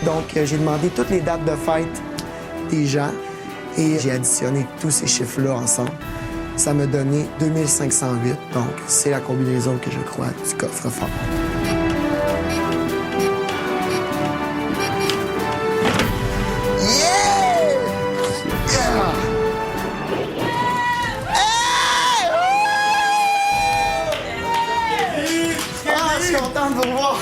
Donc, j'ai demandé toutes les dates de fête des gens et j'ai additionné tous ces chiffres-là ensemble. Ça m'a donné 2508, donc c'est la combinaison que je crois du coffre-fort. Je suis content de vous revoir.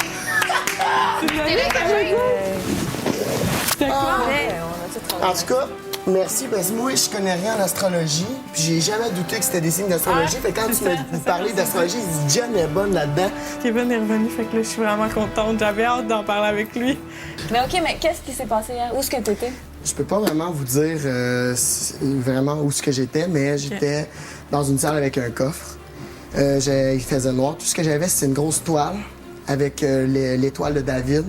En tout cas, merci, parce que moi, je connais rien en astrologie, puis j'ai jamais douté que c'était des signes d'astrologie. Fait que quand tu me parlais d'astrologie, je dis Jen est bonne là-dedans. Kevin est revenu, fait que là, je suis vraiment contente. J'avais hâte d'en parler avec lui. Mais OK, mais qu'est-ce qui s'est passé hier? Où est-ce que t'étais? Je peux pas vraiment vous dire vraiment où ce que j'étais, mais j'étais dans une salle avec un coffre. Il faisait noir. Tout ce que j'avais, c'était une grosse toile avec l'étoile de David.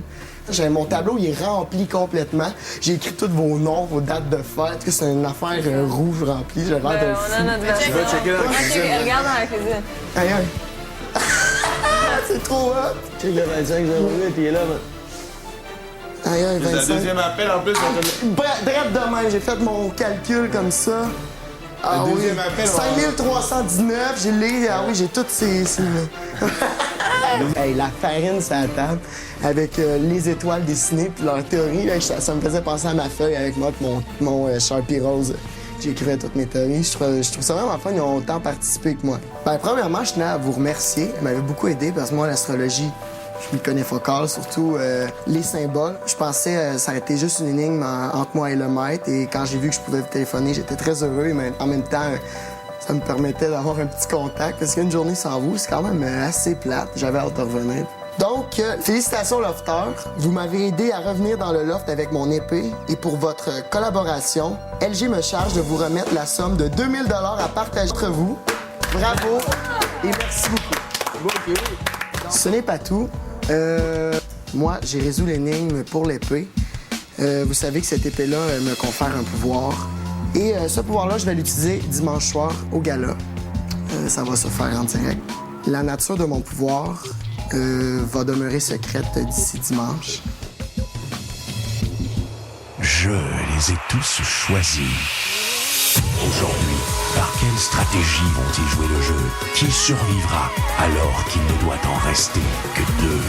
J'avais mon tableau, il est rempli complètement. J'ai écrit tous vos noms, vos dates de fête. C'est une affaire rouge remplie. J'avais l'air de fou. On a notre version. Tu vas checker dans la cuisine. Regarde dans la cuisine. Aïe, aïe. C'est trop hot. Check le 25 janvier, puis il est là. Aïe, aïe, C'est 25. le deuxième appel en plus. Bref de même, j'ai fait mon calcul comme ça. Ah Le oui, deuxième appel, 5319, j'ai les... Ah oui, j'ai toutes ces... Hey, la farine sur la table, avec les étoiles dessinées, puis leur théorie, là, ça me faisait penser à ma feuille avec moi, puis mon Sharpie rose. J'écrivais toutes mes théories. Je trouve ça vraiment fun, ils ont autant participé que moi. Ben, premièrement, je tenais à vous remercier. Ça m'avait beaucoup aidé, parce que moi, l'astrologie, je m'y connais focal, surtout les symboles. Je pensais que ça aurait été juste une énigme entre moi et le maître. Et quand j'ai vu que je pouvais vous téléphoner, j'étais très heureux. Mais en même temps, ça me permettait d'avoir un petit contact. Parce qu'une journée sans vous, c'est quand même assez plate. J'avais hâte de revenir. Donc, félicitations, lofteurs. Vous m'avez aidé à revenir dans le loft avec mon épée. Et pour votre collaboration, LG me charge de vous remettre la somme de 2000 $ à partager entre vous. Bravo et merci beaucoup. Ce n'est pas tout. Moi, j'ai résolu l'énigme pour l'épée. Vous savez que cette épée-là me confère un pouvoir. Et ce pouvoir-là, je vais l'utiliser dimanche soir au gala. Ça va se faire en direct. La nature de mon pouvoir va demeurer secrète d'ici dimanche. Je les ai tous choisis. Aujourd'hui, par quelle stratégie vont-ils jouer le jeu? Qui survivra alors qu'il ne doit en rester que deux?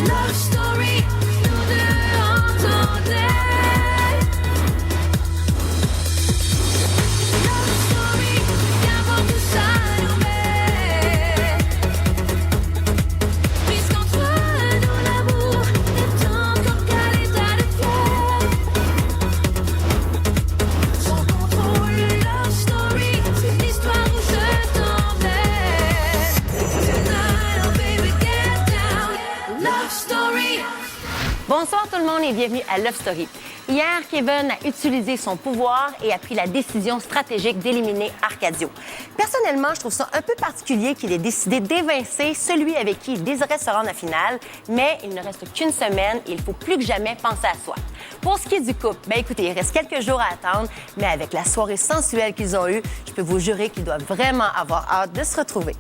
Love story, nous deux entendez. Love story, qu'avant tout s'allumer. Puisqu'entre nous l'amour est encore qu'à l'état de fièvre. Sans contrôle, love story, c'est une histoire où je t'emmène. Tonight, oh baby, get down. Love story. Bonsoir tout le monde et bienvenue à Love Story. Hier, Kevin a utilisé son pouvoir et a pris la décision stratégique d'éliminer Arcadio. Personnellement, je trouve ça un peu particulier qu'il ait décidé d'évincer celui avec qui il désirait se rendre à finale, mais il ne reste qu'une semaine et il faut plus que jamais penser à soi. Pour ce qui est du couple, écoutez, il reste quelques jours à attendre, mais avec la soirée sensuelle qu'ils ont eue, je peux vous jurer qu'ils doivent vraiment avoir hâte de se retrouver.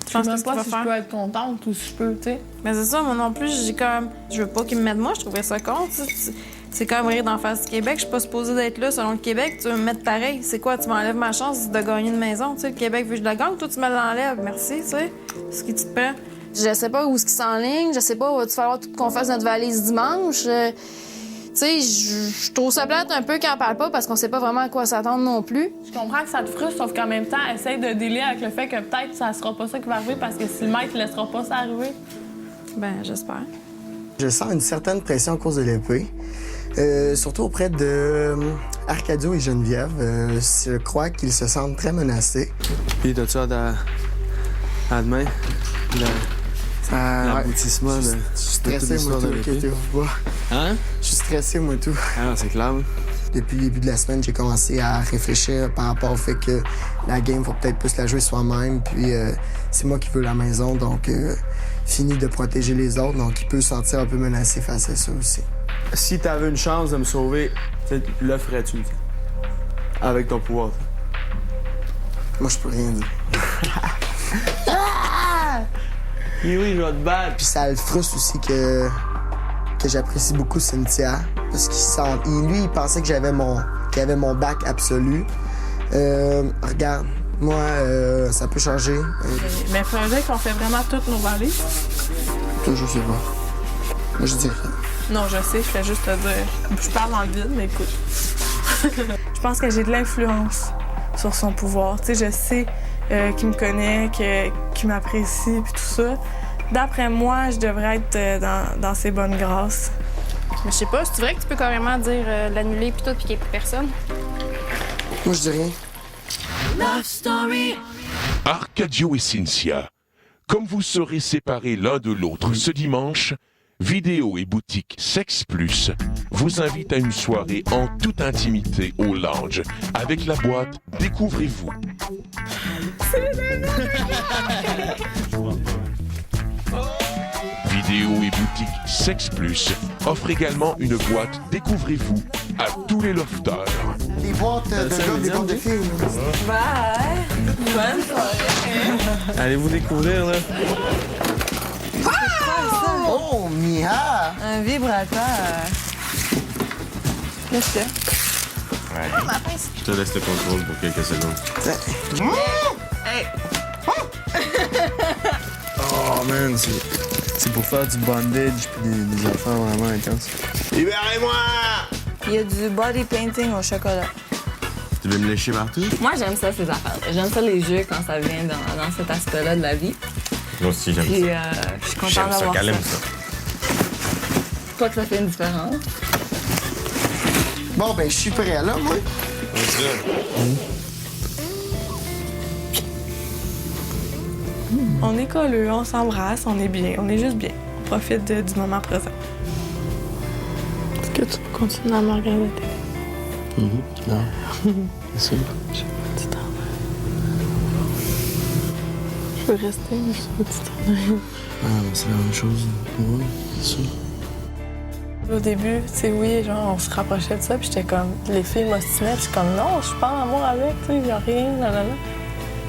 Je sais même pas si je peux être contente ou si je peux, tu sais. Mais c'est ça, moi non plus, j'ai comme... Je veux pas qu'ils me mettent moi, je trouverais ça con, tu sais. C'est quand même rire d'en face du Québec. Je suis pas supposée d'être là selon le Québec. Tu veux me mettre pareil. C'est quoi? Tu m'enlèves ma chance de gagner une maison, tu sais. Le Québec veut que je la gagne, toi, tu me l'enlèves. Merci, tu sais. Ce qui te prend. Je sais pas où est-ce qu'ils s'enlignent. Je sais pas, va-tu falloir tout qu'on fasse notre valise dimanche? Tu sais, je trouve ça plate un peu quand on parle pas parce qu'on sait pas vraiment à quoi s'attendre non plus. Je comprends que ça te frustre, sauf qu'en même temps, essaye de dealer avec le fait que peut-être ça sera pas ça qui va arriver parce que si le maître ne laissera pas ça arriver. Ben, j'espère. Je sens une certaine pression à cause de l'épée, surtout auprès de Arcadio et Geneviève. Je crois qu'ils se sentent très menacés. Puis, t'as-tu hâte à demain? L'aboutissement de... Je suis stressé, moi, tout. Inquiétez-vous pas. Hein? Je suis stressé, moi, tout. Ah non, c'est clair. Depuis le début de la semaine, j'ai commencé à réfléchir par rapport au fait que la game, faut peut-être plus la jouer soi-même. Puis c'est moi qui veux la maison, donc fini de protéger les autres. Donc il peut se sentir un peu menacé face à ça aussi. Si t'avais une chance de me sauver, le ferais-tu? Avec ton pouvoir. Moi, je peux rien dire. Oui, je vais te battre. Puis ça le frustre aussi que que j'apprécie beaucoup Cynthia. Parce lui, il pensait que j'avais qu'il avait mon bac absolu. Regarde, moi, ça peut changer. Mais il faudrait qu'on fait vraiment toutes nos valises. Toi, je sais pas. Moi, je dirais. Non, je sais, je fais juste te dire. Je parle dans le vide, mais écoute. Je pense que j'ai de l'influence sur son pouvoir. Tu sais, je sais qu'il me connaît, qu'il m'apprécie, puis tout ça. D'après moi, je devrais être dans ses bonnes grâces. Mais je sais pas, c'est vrai que tu peux carrément dire l'annuler puis tout, puis qu'il n'y ait plus personne? Moi, je dis rien. Love Story. Arcadio et Cynthia, comme vous serez séparés l'un de l'autre ce dimanche, Vidéo et boutique Sex Plus vous invite à une soirée en toute intimité au lounge avec la boîte Découvrez-vous. Vidéo et boutique Sex Plus offre également une boîte Découvrez-vous à tous les lofters. Des boîtes de gars, des boîtes de filles. Bye! Bonne soirée! Allez-vous découvrir, là? Oh, Mia! Un vibrateur. Qu'est-ce que c'est? Je te laisse le contrôle pour quelques secondes. Oh, man, c'est pour faire du bondage puis des affaires vraiment intenses. Libérez-moi! Il y a du body painting au chocolat. Tu veux me lécher partout? Moi, j'aime ça, ces affaires. J'aime ça, les jeux, quand ça vient dans cet aspect-là de la vie. Moi aussi, j'aime Puis, ça. je suis contente J'aime ça, d'avoir qu'elle aime ça. ça. Quoi que ça fait une différence. Bon, ben, je suis prêt, là, moi. On est colleux, on s'embrasse, on est bien, on est juste bien. On profite du moment présent. Est-ce que tu peux continuer à me regarder? Non. C'est sûr. Je veux que tu t'en ailles. Je veux rester, mais je veux que tu t'en ailles. Ah, mais c'est la même chose pour moi, c'est sûr. Au début, tu sais, oui, genre, on se rapprochait de ça, puis j'étais comme, les filles m'ostinaient, puis je suis comme, non, je suis pas en amour avec, tu sais, il y a rien, nanana.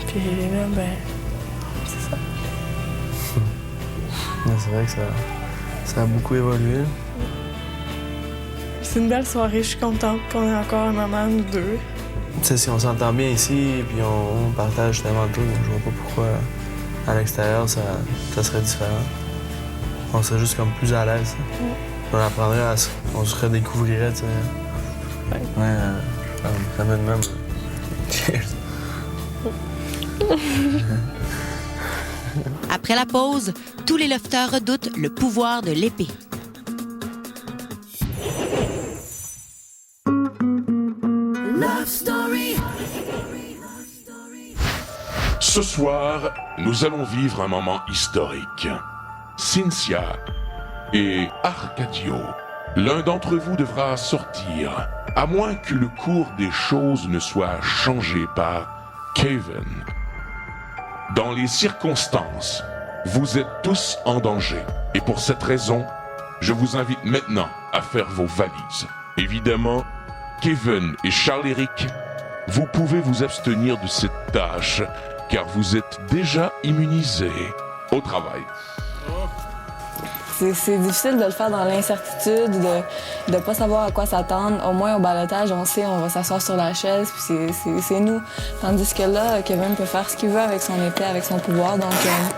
Puis là, ben, c'est ça. Ouais, c'est vrai que ça a beaucoup évolué. C'est une belle soirée, je suis contente qu'on ait encore un moment, nous deux. Tu sais, si on s'entend bien ici, puis on partage tellement tout, donc je vois pas pourquoi à l'extérieur ça serait différent. On serait juste comme plus à l'aise. On apprendrait on se redécouvrirait, tu sais. Ouais, ramène même. Cheers. Après la pause, tous les lofters redoutent le pouvoir de l'épée. Love Story. Ce soir, nous allons vivre un moment historique. Cynthia et Arcadio. L'un d'entre vous devra sortir, à moins que le cours des choses ne soit changé par Kevin. Dans les circonstances, vous êtes tous en danger. Et pour cette raison, je vous invite maintenant à faire vos valises. Évidemment, Kevin et Charles-Éric, vous pouvez vous abstenir de cette tâche, car vous êtes déjà immunisés. Au travail. C'est difficile de le faire dans l'incertitude, de pas savoir à quoi s'attendre. Au moins, au balotage, on sait, on va s'asseoir sur la chaise, puis c'est nous. Tandis que là, Kevin peut faire ce qu'il veut avec son épée, avec son pouvoir, donc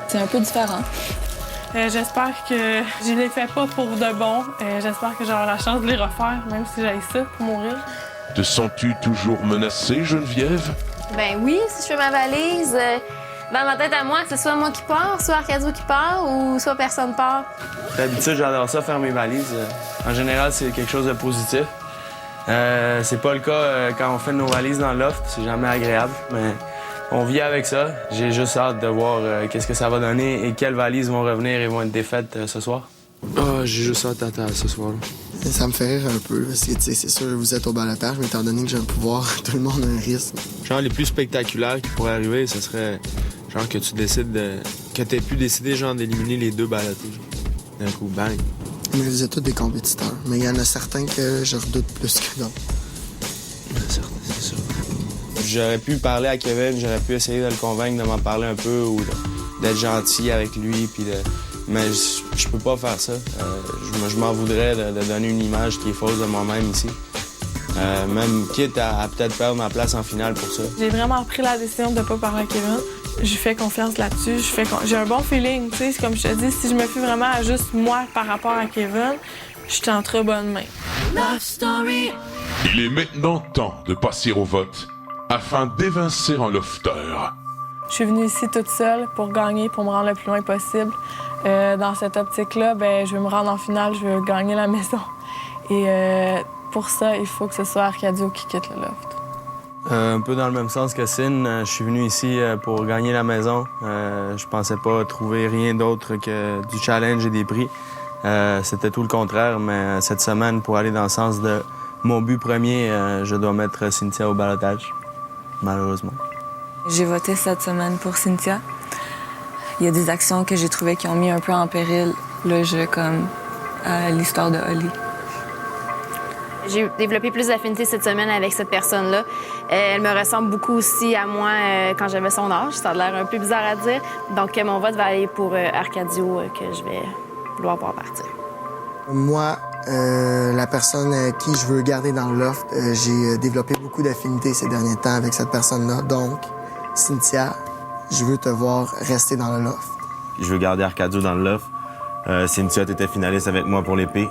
c'est un peu différent. J'espère que je les fais pas pour de bon. J'espère que j'aurai la chance de les refaire, même si j'aille ça pour mourir. Te sens-tu toujours menacée, Geneviève? Ben oui, si je fais ma valise, dans ma tête à moi, c'est soit moi qui pars, soit Arcadio qui part, ou soit personne part. D'habitude, j'adore ça, faire mes valises. En général, c'est quelque chose de positif. C'est pas le cas quand on fait nos valises dans le loft, c'est jamais agréable, mais on vit avec ça. J'ai juste hâte de voir qu'est-ce que ça va donner et quelles valises vont revenir et vont être défaites ce soir. Ah, j'ai juste hâte d'attendre ce soir-là. Ça me fait rire un peu, parce que, tu sais, c'est sûr, vous êtes au balotage, mais étant donné que j'ai un pouvoir, tout le monde a un risque. Genre, les plus spectaculaires qui pourraient arriver, ce serait genre que tu décides que t'aies pu décider genre d'éliminer les deux balotés. D'un coup, bang. Mais vous êtes tous des compétiteurs, mais il y en a certains que je redoute plus que d'autres. C'est sûr. J'aurais pu parler à Kevin, j'aurais pu essayer de le convaincre de m'en parler un peu ou d'être gentil avec lui, puis mais je peux pas faire ça. Je m'en voudrais de donner une image qui est fausse de moi-même ici. Même quitte à peut-être perdre ma place en finale pour ça. J'ai vraiment pris la décision de ne pas parler à Kevin. J'ai fait confiance là-dessus. J'ai un bon feeling. Tu sais, comme je te dis, si je me fie vraiment à juste moi par rapport à Kevin, je suis en très bonne main. Love Story. Il est maintenant temps de passer au vote afin d'évincer un lofter. Je suis venue ici toute seule pour gagner, pour me rendre le plus loin possible. Dans cette optique-là, je veux me rendre en finale, je veux gagner la maison. Et pour ça, il faut que ce soit Arcadio qui quitte le loft. Un peu dans le même sens que Sin, je suis venu ici pour gagner la maison. Je pensais pas trouver rien d'autre que du challenge et des prix. C'était tout le contraire, mais cette semaine, pour aller dans le sens de mon but premier, je dois mettre Cynthia au ballottage, malheureusement. J'ai voté cette semaine pour Cynthia. Il y a des actions que j'ai trouvées qui ont mis un peu en péril le jeu, comme l'histoire de Holly. J'ai développé plus d'affinité cette semaine avec cette personne-là. Elle me ressemble beaucoup aussi à moi quand j'avais son âge. Ça a l'air un peu bizarre à dire. Donc, mon vote va aller pour Arcadio, que je vais vouloir voir partir. Moi, la personne qui je veux garder dans le loft, j'ai développé beaucoup d'affinités ces derniers temps avec cette personne-là. Donc, Cynthia, je veux te voir rester dans le loft. Je veux garder Arcadio dans le loft. Cynthia, t'étais finaliste avec moi pour l'épée.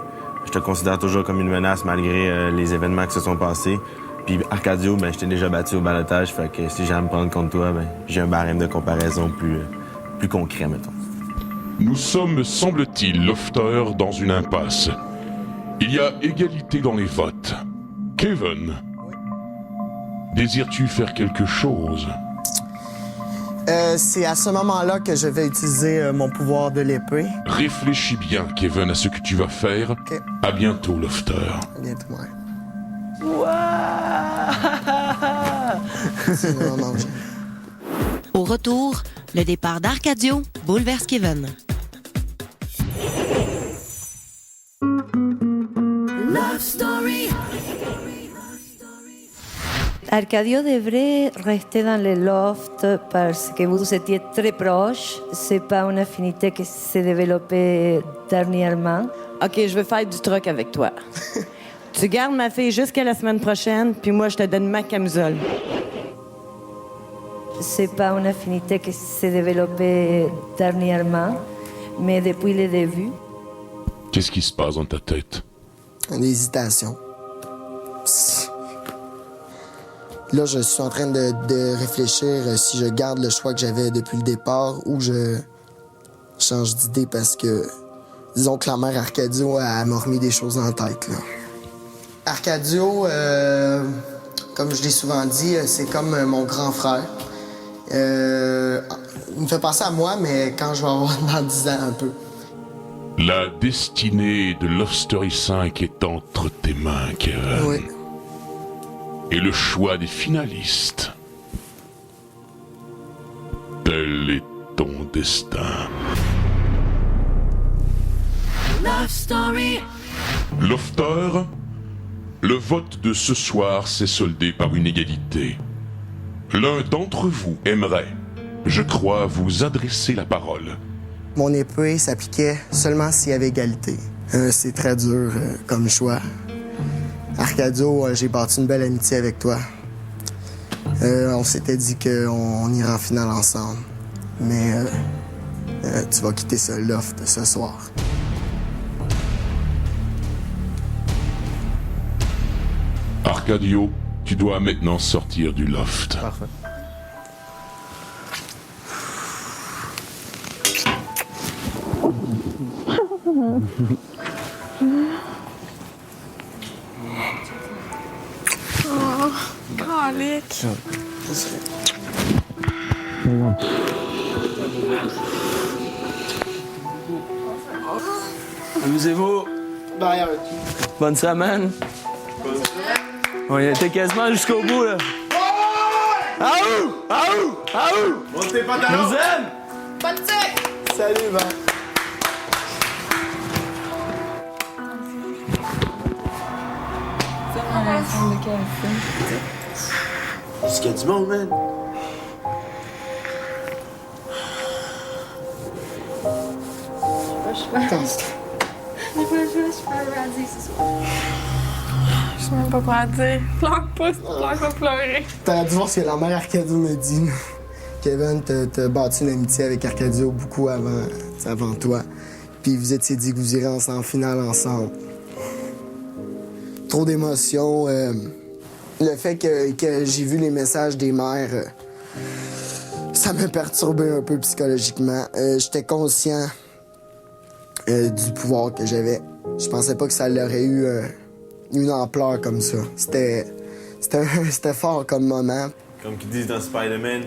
Je te considère toujours comme une menace malgré les événements qui se sont passés. Puis Arcadio, je t'ai déjà battu au ballottage, fait que si j'ai à me prendre contre toi, j'ai un barème de comparaison plus concret, mettons. Nous sommes, semble-t-il, lofter dans une impasse. Il y a égalité dans les votes. Kevin, désires-tu faire quelque chose? C'est à ce moment-là que je vais utiliser mon pouvoir de l'épée. Réfléchis bien, Kevin, à ce que tu vas faire. OK. À bientôt, lofter. À bientôt, ouais. C'est vraiment bien. Au retour, le départ d'Arcadio bouleverse Kevin. Love Story. Arcadio devrait rester dans le loft parce que vous étiez très proches. C'est pas une affinité qui s'est développée dernièrement. OK, je veux faire du troc avec toi. Tu gardes ma fille jusqu'à la semaine prochaine, puis moi, je te donne ma camisole. C'est pas une affinité qui s'est développée dernièrement, mais depuis le début. Qu'est-ce qui se passe dans ta tête? Une hésitation. Là, je suis en train de réfléchir si je garde le choix que j'avais depuis le départ ou je change d'idée parce que, disons que la mère Arcadio, elle m'a remis des choses en tête, là. Arcadio, comme je l'ai souvent dit, c'est comme mon grand frère. Il me fait penser à moi, mais quand je vais avoir dans 10 ans un peu. La destinée de Love Story 5 est entre tes mains, Kevin. Oui. Et le choix des finalistes. Tel est ton destin. Love Story. Lofter, le vote de ce soir s'est soldé par une égalité. L'un d'entre vous aimerait, je crois, vous adresser la parole. Mon épée s'appliquait seulement s'il y avait égalité. C'est très dur comme choix. Arcadio, j'ai bâti une belle amitié avec toi. On s'était dit qu'on irait en finale ensemble. Mais tu vas quitter ce loft ce soir. Arcadio, tu dois maintenant sortir du loft. Parfait. Oh, calique. Amusez-vous. Bonne semaine. On y était quasiment jusqu'au bout, là. Aouh! Aouh! Aouh! Monte tes pantalons! Je vous aime! Bonne tic! Salut, Ben. Est-ce qu'il y a du monde, man? Je sais même pas quoi dire. Pleure pas, c'est pleure pas pleurer. T'aurais dû voir ce que la mère Arcadio me dit. Kevin, t'as bâti une amitié avec Arcadio beaucoup avant toi. Puis vous étiez dit que vous irez en finale ensemble. Trop d'émotions. Le fait que j'ai vu les messages des mères, ça m'a perturbé un peu psychologiquement. J'étais conscient du pouvoir que j'avais. Je pensais pas que ça aurait eu une ampleur comme ça. C'était fort comme moment. Comme qu'ils disent dans Spider-Man,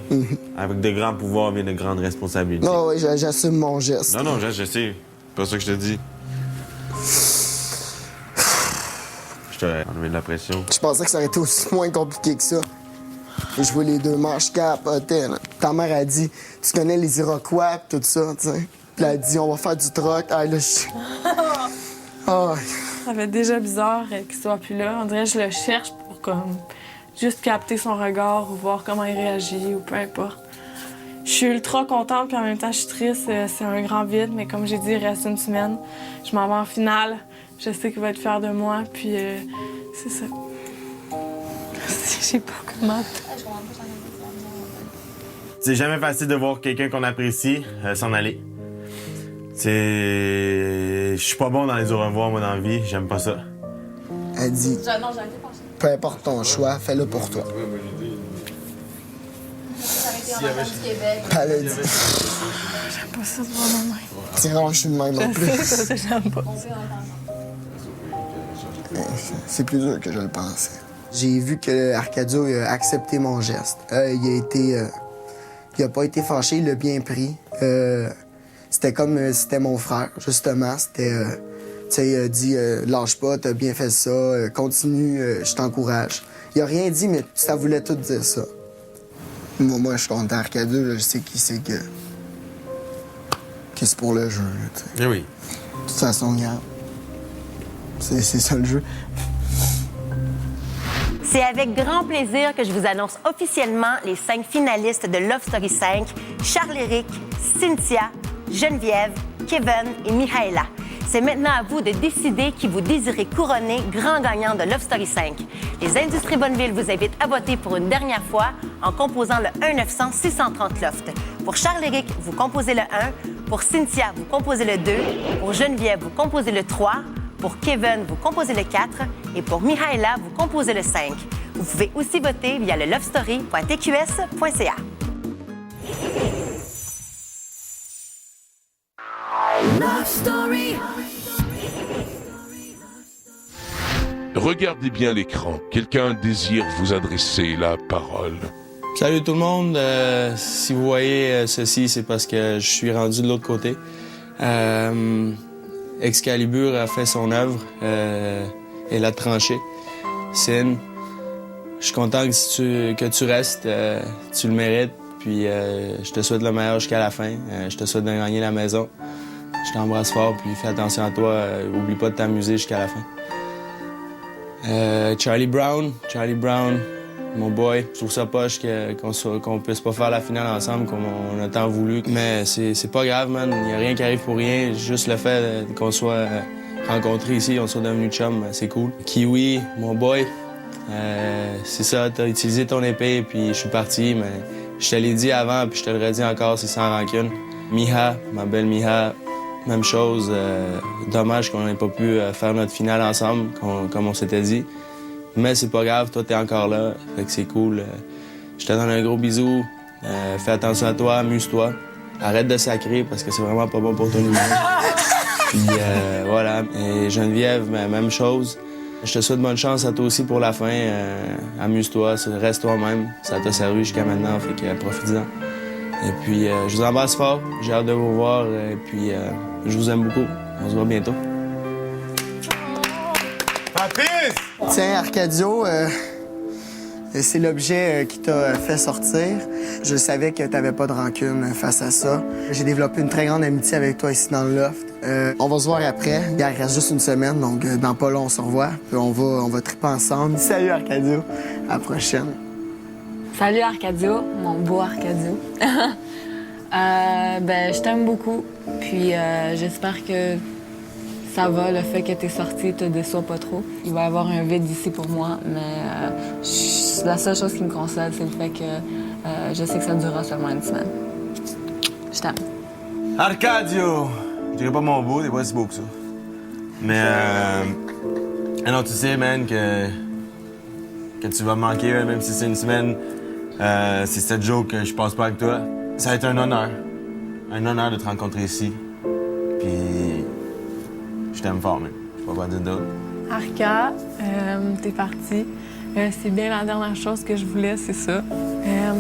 avec de grands pouvoirs vient de grandes responsabilités. Non, oui, j'assume mon geste. Non, je sais. C'est pas ça que je te dis. Je t'aurais enlevé de la pression. Je pensais que ça aurait été aussi moins compliqué que ça. Et je vois les deux mères, je capotais. Ta mère a dit, tu connais les Iroquois pis tout ça, tu sais. Puis elle a dit, on va faire du troc. Ah, là, Ça fait déjà bizarre qu'il soit plus là. On dirait que je le cherche pour comme juste capter son regard ou voir comment il réagit ou peu importe. Je suis ultra contente puis en même temps je suis triste. C'est un grand vide, mais comme j'ai dit, il reste une semaine. Je m'en vais en finale. Je sais qu'il va être fier de moi, puis c'est ça. Je sais pas comment. C'est jamais facile de voir quelqu'un qu'on apprécie s'en aller. Je suis pas bon dans les au revoir, moi, dans la vie. J'aime pas ça. Elle dit, peu importe ton choix, fais-le pour toi. Elle a dit, J'aime pas ça de voir ma main. c'est rare, je suis de même en plus. Ça, j'aime pas. C'est plus dur que je le pensais. J'ai vu que Arcadio a accepté mon geste. Il a pas été fâché, il l'a bien pris. C'était comme si c'était mon frère, justement. C'était, tu sais, il a dit lâche pas, t'as bien fait ça, continue, je t'encourage. Il a rien dit, mais ça voulait tout dire ça. Moi, je suis content. Arcadio, là, je sais qui c'est que c'est pour le jeu. Là, Eh oui. De toute façon, regarde. C'est ça le jeu. C'est avec grand plaisir que je vous annonce officiellement les 5 finalistes de Love Story 5, Charles-Éric, Cynthia, Geneviève, Kevin et Mihaela. C'est maintenant à vous de décider qui vous désirez couronner grand gagnant de Love Story 5. Les Industries Bonneville vous invitent à voter pour une dernière fois en composant le 1-900-630 Loft. Pour Charles-Éric, vous composez le 1. Pour Cynthia, vous composez le 2. Pour Geneviève, vous composez le 3. Pour Kevin, vous composez le 4. Et pour Mihaela, vous composez le 5. Vous pouvez aussi voter via le lovestory.tqs.ca. Love Story. Regardez bien l'écran. Quelqu'un désire vous adresser la parole. Salut tout le monde. Si vous voyez ceci, c'est parce que je suis rendu de l'autre côté. Excalibur a fait son œuvre. Elle a tranché. Sin, je suis content que tu restes. Tu le mérites. Puis je te souhaite le meilleur jusqu'à la fin. Je te souhaite de gagner la maison. Je t'embrasse fort, puis fais attention à toi. Oublie pas de t'amuser jusqu'à la fin. Charlie Brown, mon boy. Je trouve ça poche qu'on puisse pas faire la finale ensemble comme on a tant voulu. Mais c'est pas grave, man. Il y a rien qui arrive pour rien. Juste le fait qu'on soit rencontrés ici, on soit devenus chums, c'est cool. Kiwi, mon boy. C'est ça, t'as utilisé ton épée, puis je suis parti, mais je te l'ai dit avant, puis je te le redis encore, c'est sans rancune. Miha, ma belle Miha, même chose. Dommage qu'on n'ait pas pu faire notre finale ensemble, comme on s'était dit. Mais c'est pas grave, toi, t'es encore là, fait que c'est cool. Je te donne un gros bisou. Fais attention à toi, amuse-toi. Arrête de sacrer, parce que c'est vraiment pas bon pour ton image. Puis voilà. Et Geneviève, même chose. Je te souhaite bonne chance à toi aussi pour la fin. Amuse-toi, reste toi-même. Ça t'a servi jusqu'à maintenant, fait que profite-en. Et puis, je vous embrasse fort. J'ai hâte de vous voir. Et puis, je vous aime beaucoup. On se voit bientôt. Tiens, Arcadio, c'est l'objet qui t'a fait sortir. Je savais que t'avais pas de rancune face à ça. J'ai développé une très grande amitié avec toi ici dans le loft. On va se voir après. Il reste juste une semaine, donc dans pas long, on se revoit. Puis on va triper ensemble. Salut, Arcadio. À la prochaine. Salut Arcadio, mon beau Arcadio. Je t'aime beaucoup. Puis j'espère que ça va, le fait que t'es sorti te déçoit pas trop. Il va y avoir un vide ici pour moi, mais la seule chose qui me console, c'est le fait que je sais que ça durera seulement une semaine. Je t'aime. Arcadio! Je dirais pas mon beau, t'es pas si beau que ça. Mais non, tu sais, man, que tu vas me manquer, même si c'est une semaine, c'est 7 jours que je passe pas avec toi. Ça va être un honneur. Un honneur de te rencontrer ici. Puis je t'aime fort, man. Je sais pas quoi dire d'autre. Arca, t'es parti. C'est bien la dernière chose que je voulais, c'est ça.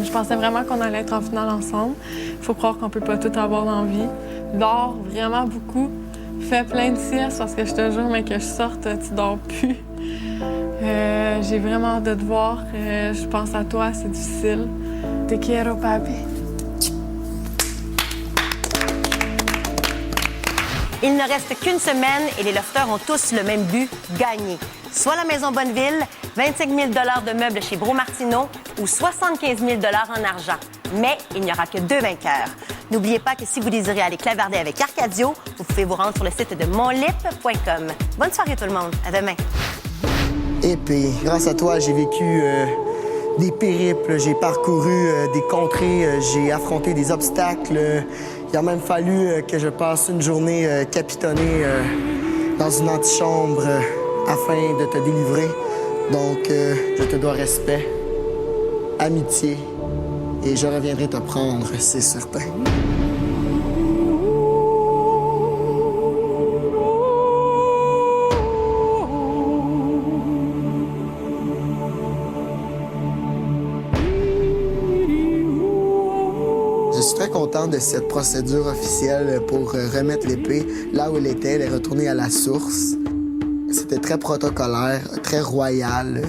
Je pensais vraiment qu'on allait être en finale ensemble. Faut croire qu'on peut pas tout avoir dans la vie. Dors vraiment beaucoup. Fais plein de siestes parce que je te jure, mais que je sorte, tu dors plus. J'ai vraiment hâte de te voir. Je pense à toi, c'est difficile. Te quiero, papi. Il ne reste qu'une semaine et les lofters ont tous le même but, gagner. Soit la Maison Bonneville, 25 000 de meubles chez Bro Martineau ou 75 000 en argent. Mais il n'y aura que 2 vainqueurs. N'oubliez pas que si vous désirez aller clavarder avec Arcadio, vous pouvez vous rendre sur le site de monlip.com. Bonne soirée tout le monde. À demain. Et puis, grâce à toi, j'ai vécu des périples, j'ai parcouru des contrées, j'ai affronté des obstacles. Il a même fallu que je passe une journée capitonnée dans une antichambre afin de te délivrer. Donc, je te dois respect, amitié, et je reviendrai te prendre, c'est certain. Je suis très content de cette procédure officielle pour remettre l'épée là où elle était, elle est retournée à la source. C'était très protocolaire, très royal.